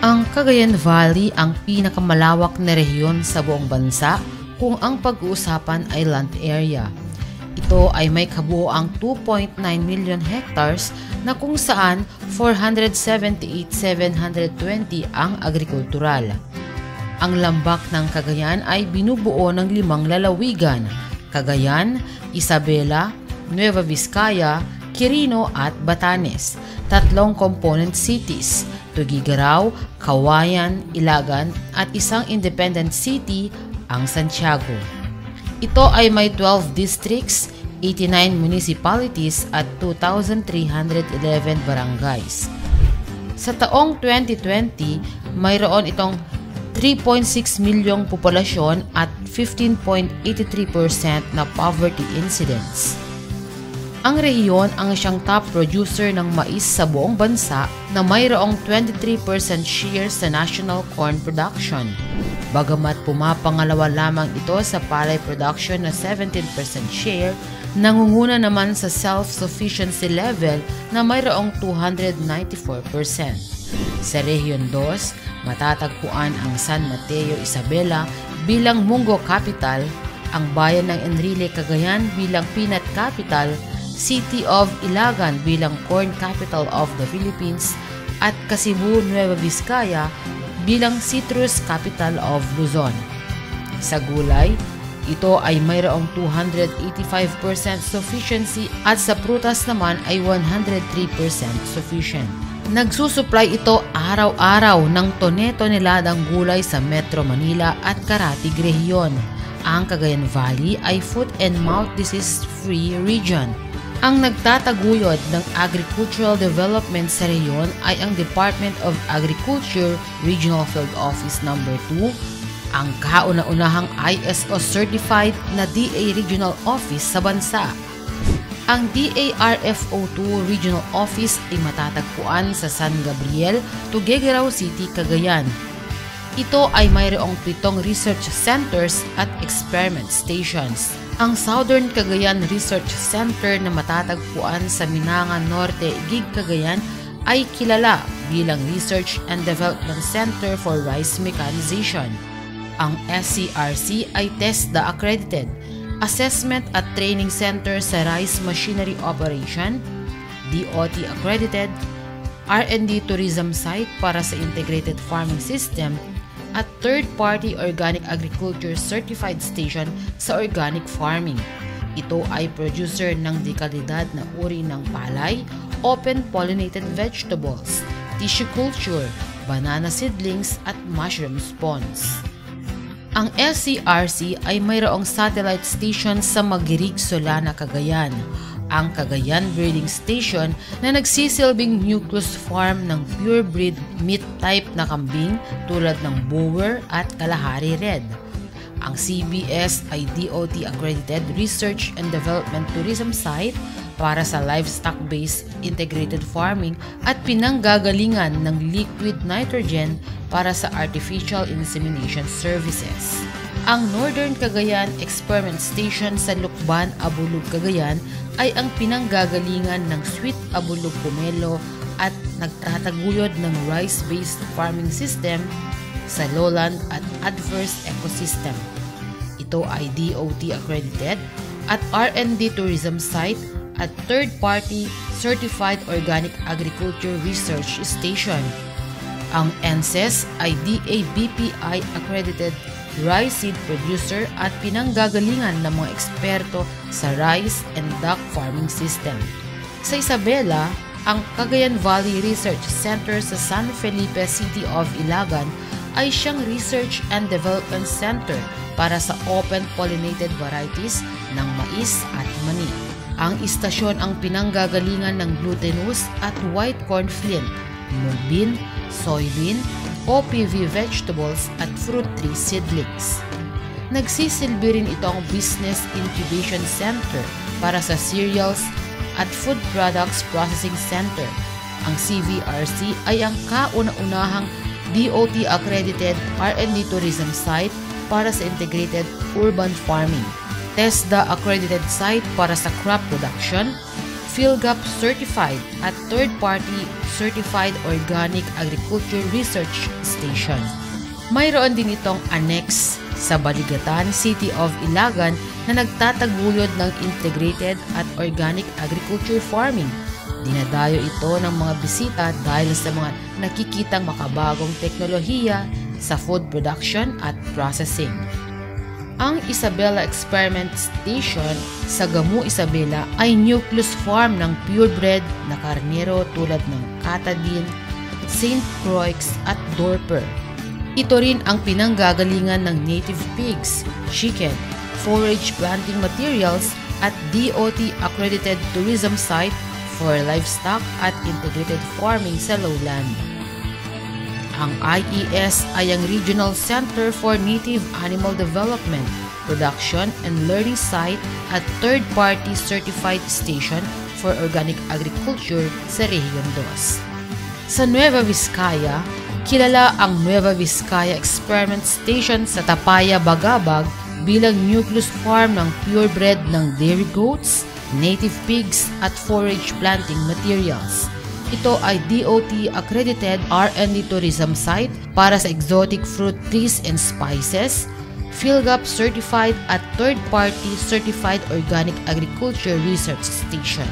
Ang Cagayan Valley ang pinakamalawak na rehiyon sa buong bansa kung ang pag-uusapan ay land area. Ito ay may kabuoang 2.9 million hectares na kung saan 478,720 ang agrikultural. Ang lambak ng Cagayan ay binubuo ng 5 lalawigan: Cagayan, Isabela, Nueva Vizcaya, Quirino at Batanes. 3 component cities: Tuguegarao, Kawayan, Ilagan at isang independent city, ang Santiago. Ito ay may 12 districts, 89 municipalities at 2,311 barangays. Sa taong 2020, mayroon itong 3.6 milyong populasyon at 15.83% na poverty incidence. Ang rehiyon ang siyang top producer ng mais sa buong bansa na mayroong 23% share sa national corn production. Bagamat pumapangalawa lamang ito sa palay production na 17% share, nangunguna naman sa self-sufficiency level na mayroong 294%. Sa Rehiyon 2, matatagpuan ang San Mateo, Isabela bilang Munggo Capital, ang bayan ng Enrile, Cagayan bilang Peanut Capital, City of Ilagan bilang Corn Capital of the Philippines, at Kasibu, Nueva Vizcaya bilang Citrus Capital of Luzon. Sa gulay, ito ay mayroong 285% sufficiency at sa prutas naman ay 103% sufficient. Nagsusupply ito araw-araw ng tone-toneladang gulay sa Metro Manila at Caratig Rehiyon. Ang Cagayan Valley ay foot and mouth disease-free region. Ang nagtataguyod ng agricultural development sa rehiyon ay ang Department of Agriculture Regional Field Office No. 2, ang kauna-unahang ISO certified na DA Regional Office sa bansa. Ang DARFO2 Regional Office ay matatagpuan sa San Gabriel, Tuguegarao City, Cagayan. Ito ay mayroong 7 research centers at experiment stations. Ang Southern Cagayan Research Center na matatagpuan sa Minangan Norte, Igig, Cagayan ay kilala bilang Research and Development Center for Rice Mechanization. Ang SCRC ay TESDA accredited, Assessment at Training Center sa Rice Machinery Operation, DOT accredited, R&D Tourism Site para sa Integrated Farming System, at third-party organic agriculture certified station sa organic farming. Ito ay producer ng dekalidad na uri ng palay, open-pollinated vegetables, tissue culture, banana seedlings at mushroom spawns. Ang SCRC ay mayroong satellite station sa Magirig, Solana, Cagayan. Ang Cagayan Breeding Station na nagsisilbing nucleus farm ng purebred meat type na kambing tulad ng Boer at Kalahari Red. Ang CBS ay DOT accredited Research and Development Tourism Site para sa livestock-based integrated farming at pinanggagalingan ng liquid nitrogen para sa artificial insemination services. Ang Northern Cagayan Experiment Station sa Lukban, Abulug, Cagayan ay ang pinanggagalingan ng Sweet Abulug Pomelo at nagtataguyod ng rice-based farming system sa lowland at adverse ecosystem. Ito ay DOT accredited at R&D tourism site at third-party certified organic agriculture research station. Ang NCES ay DABPI accredited rice seed producer at pinanggagalingan ng mga eksperto sa rice and duck farming system. Sa Isabela, ang Cagayan Valley Research Center sa San Felipe, City of Ilagan ay siyang research and development center para sa open-pollinated varieties ng mais at mani. Ang istasyon ang pinanggagalingan ng glutinous at white corn flint, mung bean, soybean, OPV vegetables at fruit tree seedlings. Nagsisilbi rin itong Business Incubation Center para sa cereals at food products processing center. Ang CVRC ay ang kauna-unahang DOT accredited R&D tourism site para sa integrated urban farming, TESDA accredited site para sa crop production, PhilGAP certified at third-party certified organic agriculture research station. Mayroon din itong annex sa Baligatan, City of Ilagan na nagtataguyod ng integrated at organic agriculture farming. Dinadayo ito ng mga bisita dahil sa mga nakikitang makabagong teknolohiya sa food production at processing. Ang Isabela Experiment Station sa Gamu, Isabela ay nucleus farm ng purebred na karnero tulad ng Catadin, St. Croix at Dorper. Ito rin ang pinanggagalingan ng native pigs, chicken, forage planting materials at DOT-accredited tourism site for livestock at integrated farming sa lowland. Ang IES ay ang Regional Center for Native Animal Development, Production and Learning Site at third-party certified station for organic agriculture sa Region 2. Sa Nueva Vizcaya, kilala ang Nueva Vizcaya Experiment Station sa Tapaya, Bagabag bilang nucleus farm ng purebred ng dairy goats, native pigs at forage planting materials. Ito ay DOT-accredited R&D tourism site para sa exotic fruit trees and spices, PhilGAP certified at third-party certified organic agriculture research station.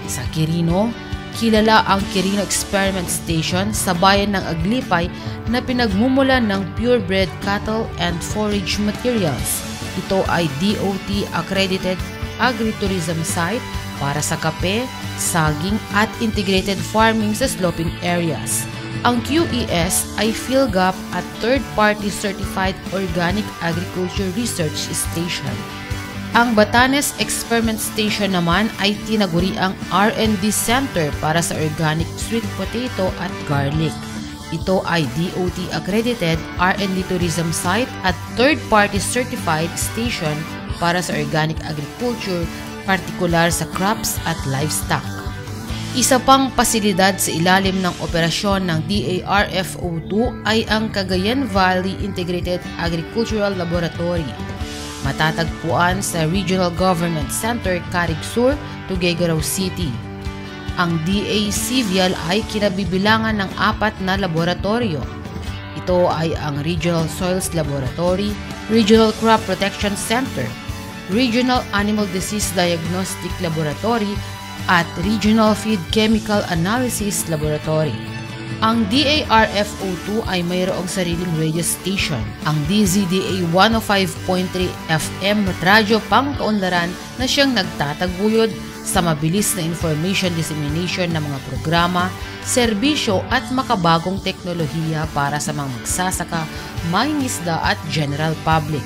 Sa Quirino, kilala ang Quirino Experiment Station sa bayan ng Aglipay na pinagmumulan ng purebred cattle and forage materials. Ito ay DOT-accredited agritourism site para sa kape, saging at integrated farming sa sloping areas. Ang QES ay PhilGAP at third-party certified organic agriculture research station. Ang Batanes Experiment Station naman ay tinaguriang R&D Center para sa organic sweet potato at garlic. Ito ay DOT-accredited R&D tourism site at third-party certified station para sa organic agriculture, partikular sa crops at livestock. Isa pang pasilidad sa ilalim ng operasyon ng DARFO2 ay ang Cagayan Valley Integrated Agricultural Laboratory. Matatagpuan sa Regional Government Center, Carig Sur, Tuguegarao City. Ang DACVL ay kinabibilangan ng 4 na laboratorio. Ito ay ang Regional Soils Laboratory, Regional Crop Protection Center, Regional Animal Disease Diagnostic Laboratory, at Regional Feed Chemical Analysis Laboratory. Ang DARFO2 ay mayroong sariling radio station, ang DZDA 105.3 FM radyo pangkaunlaran na siyang nagtataguyod sa mabilis na information dissemination ng mga programa, serbisyo at makabagong teknolohiya para sa mga magsasaka, mangingisda at general public.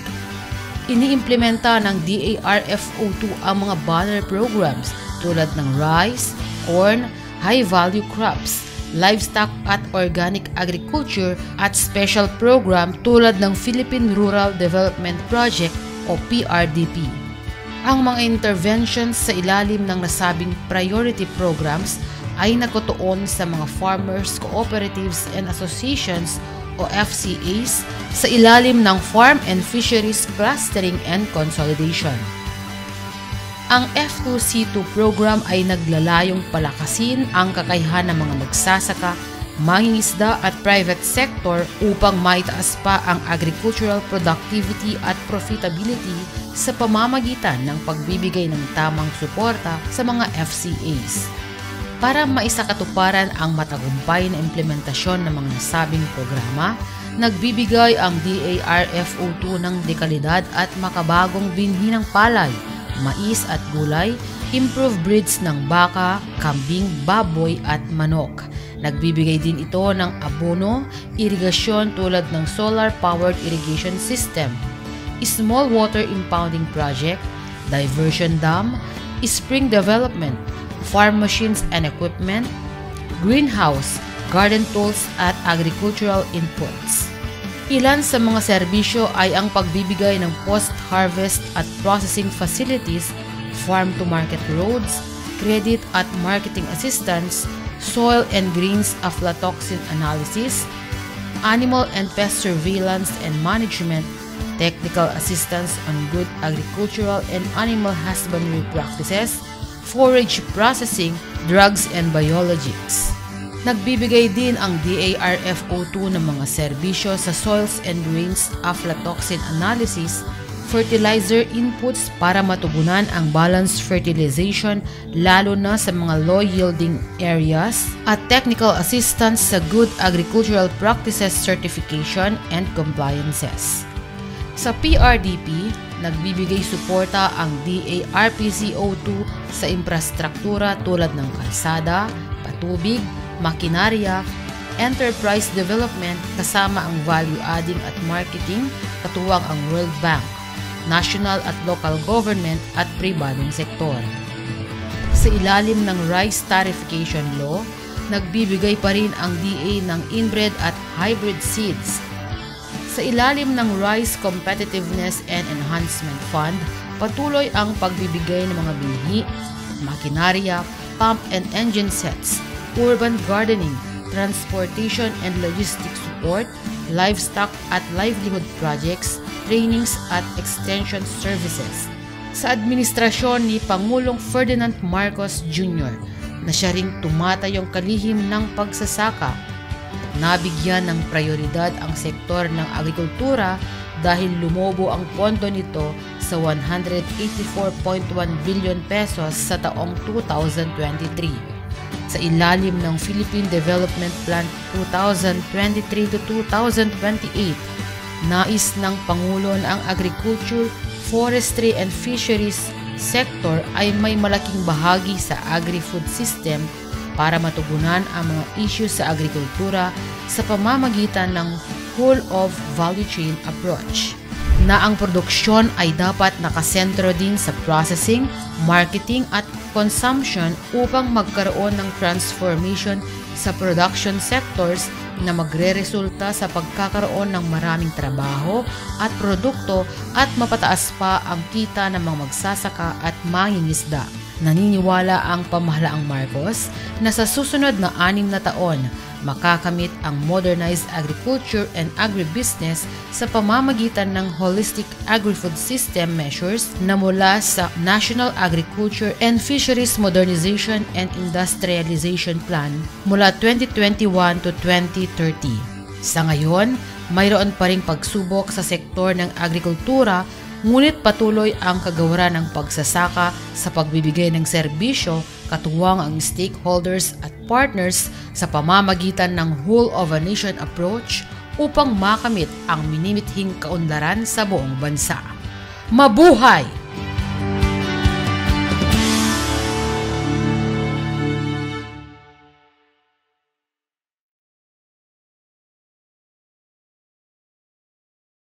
Iniimplementa ng DARFO2 ang mga banner programs tulad ng rice, corn, high-value crops, livestock at organic agriculture at special program tulad ng Philippine Rural Development Project o PRDP. Ang mga interventions sa ilalim ng nasabing priority programs ay nakatuon sa mga farmers, cooperatives and associations o FCAs sa ilalim ng Farm and Fisheries Clustering and Consolidation. Ang F2C2 program ay naglalayong palakasin ang kakayahan ng mga magsasaka, mangingisda at private sector upang maitaas pa ang agricultural productivity at profitability sa pamamagitan ng pagbibigay ng tamang suporta sa mga FCAs. Para maisakatuparan ang matagumpay na implementasyon ng mga nasabing programa, nagbibigay ang DARFO2 ng dekalidad at makabagong binhi ng palay, mais at gulay, improved breeds ng baka, kambing, baboy at manok. Nagbibigay din ito ng abono, irigasyon tulad ng solar-powered irrigation system, small water impounding project, diversion dam, spring development, farm machines and equipment, greenhouse, garden tools at agricultural inputs. Ilan sa mga serbisyo ay ang pagbibigay ng post-harvest at processing facilities, farm-to-market roads, credit at marketing assistance, soil and grains aflatoxin analysis, animal and pest surveillance and management, technical assistance on good agricultural and animal husbandry practices, forage processing, drugs and biologics. Nagbibigay din ang DARFO2 ng mga serbisyo sa soils and rains aflatoxin analysis, fertilizer inputs para matugunan ang balanced fertilization lalo na sa mga low-yielding areas, at technical assistance sa Good Agricultural Practices Certification and Compliances. Sa PRDP, nagbibigay suporta ang DARPCO2 sa infrastruktura tulad ng kalsada, patubig, makinarya, enterprise development kasama ang value-adding at marketing katuwang ang World Bank, national at local government at pribadong sektor. Sa ilalim ng Rice Tariffication Law, nagbibigay pa rin ang DA ng inbred at hybrid seeds. Sa ilalim ng Rice Competitiveness and Enhancement Fund, patuloy ang pagbibigay ng mga binhi, makinarya, pump and engine sets, urban gardening, transportation and logistics support, livestock at livelihood projects, trainings at extension services. Sa administrasyon ni Pangulong Ferdinand Marcos Jr. na siya ring tumatayong kalihim ng pagsasaka, nabigyan ng prioridad ang sektor ng agrikultura dahil lumobo ang pondo nito sa 184.1 billion pesos sa taong 2023. Sa ilalim ng Philippine Development Plan 2023 to 2028, nais ng Pangulo na ang agriculture, forestry and fisheries sector ay may malaking bahagi sa agri-food system para matugunan ang mga issues sa agrikultura sa pamamagitan ng whole of value chain approach, na ang produksyon ay dapat nakasentro din sa processing, marketing at consumption upang magkaroon ng transformation sa production sectors na magreresulta sa pagkakaroon ng maraming trabaho at produkto at mapataas pa ang kita ng mga magsasaka at mangingisda. Naniniwala ang pamahalaang Marcos na sa susunod na 6 na taon, makakamit ang modernized agriculture and agribusiness sa pamamagitan ng holistic agri-food system measures na mula sa National Agriculture and Fisheries Modernization and Industrialization Plan mula 2021 to 2030. Sa ngayon, mayroon pa ring pagsubok sa sektor ng agrikultura, ngunit patuloy ang kagawaran ng pagsasaka sa pagbibigay ng serbisyo katuwang ang stakeholders at partners sa pamamagitan ng whole of a nation approach upang makamit ang minimithing kaunlaran sa buong bansa. Mabuhay